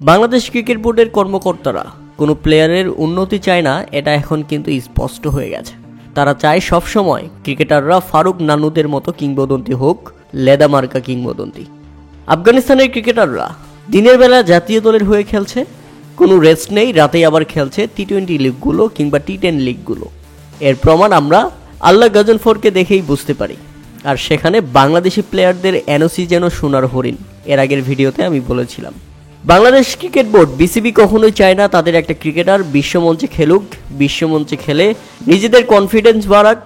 Bangladesh cricket বোর্ডের কর্মকর্তারা কোনো প্লেয়ারের উন্নতি চায় না, এটা এখন কিন্তু স্পষ্ট হয়ে গেছে। তারা চায় সবসময় ক্রিকেটাররা ফারুক নানুদের মতো কিংবদন্তি হোক, লেদা মার্কা কিংবদন্তি। আফগানিস্তানের ক্রিকেটাররা দিনের বেলা জাতীয় দলের হয়ে খেলছে, কোনো রেস্ট নেই, রাতেই আবার খেলছে টি-20 লিগগুলো কিংবা টি10 লিগগুলো। এর প্রমাণ আমরা আল্লাহ গজনফরকে দেখেই বুঝতে পারি। আর সেখানে বাংলাদেশি প্লেয়ারদের এনওসি যেন সোনার হরিণ। এর আগের ভিডিওতে আমি বলেছিলাম, বাংলাদেশ ক্রিকেট বোর্ড বিসিবি কখনোই চায় না তাদের একটা ক্রিকেটার বিশ্বমঞ্চে খেলুক, বিশ্বমঞ্চে খেলে নিজেদের কনফিডেন্স বাড়াক,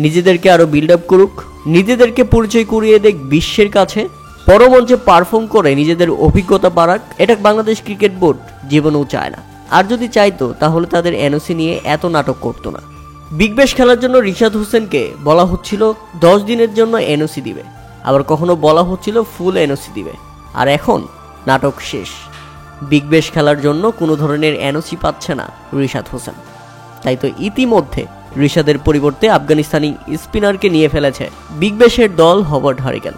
নিজেদেরকে আরও বিল্ড আপ করুক, নিজেদেরকে পরিচয় করিয়ে দেখ বিশ্বের কাছে, পরমঞ্চে পারফর্ম করে নিজেদের অভিজ্ঞতা বাড়াক। এটা বাংলাদেশ ক্রিকেট বোর্ড জীবনেও চায় না। আর যদি চাইতো তাহলে তাদের এনওসি নিয়ে এত নাটক করতো না। বিগ ব্যাশ খেলার জন্য রিশাদ হোসেনকে বলা হচ্ছিল 10 দিনের জন্য এনওসি দিবে, আবার কখনো বলা হচ্ছিল ফুল এনওসি দিবে। আর এখন নাটক শেষ, বিগ ব্যাশ খেলার জন্য কোনো ধরনের এনওসি পাচ্ছে না রিশাদ হোসেন। তাই তো ইতিমধ্যে রিশাদের পরিবর্তে আফগানিস্তানি স্পিনারকে নিয়ে ফেলেছে বিগ ব্যাশের দল হবার্ট হারিকেন।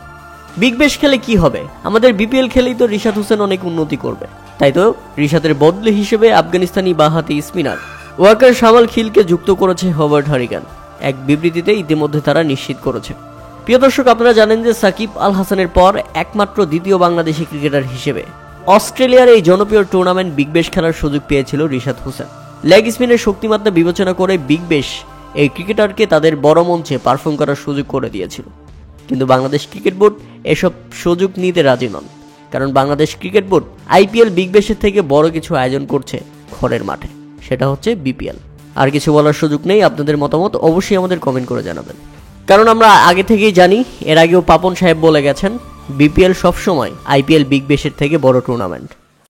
বিগ ব্যাশ খেলে কি হবে, আমাদের বিপিএল খেলেই তো রিশাদ হোসেন অনেক উন্নতি করবে। তাই তো রিশাদের বদলি হিসেবে আফগানিস্তানি বাঁহাতি স্পিনার ওয়াকার শামাল খিলকে যুক্ত করেছে হবার্ট হারিকেন। এক বিবৃতিতে ইতিমধ্যে তারা নিশ্চিত করেছে। প্রিয় দর্শক, আপনারা জানেন যে সাকিব আল হাসানের পর একমাত্র দ্বিতীয় বাংলাদেশি ক্রিকেটার হিসেবে অস্ট্রেলিয়ার এই জনপ্রিয় টুর্নামেন্ট বিগ ব্যাশ খেলার সুযোগ পেয়েছিল রিশাদ হোসেন। লেগ স্পিনের শক্তিমাত্রা বিবেচনা করে বিগ ব্যাশ এই ক্রিকেটারকে তাদের বড় মঞ্চে পারফর্ম করার সুযোগ করে দিয়েছিল। কিন্তু বাংলাদেশ ক্রিকেট বোর্ড এসব সুযোগ নিতে রাজি নন, কারণ Bangladesh cricket board IPL big ব্যাশের থেকে বড় কিছু আয়োজন করছে ঘরের মাঠে, সেটা হচ্ছে বিপিএল। আর কিছু বলার সুযোগ নেই। আপনাদের মতামত অবশ্যই আমাদের কমেন্ট করে জানাবেন, কারণ আমরা আগে থেকেই জানি, এর আগেও পাপন সাহেব বলে গেছেন, বিপিএল সবসময় আইপিএল বিগ ব্যাশের থেকে বড় টুর্নামেন্ট।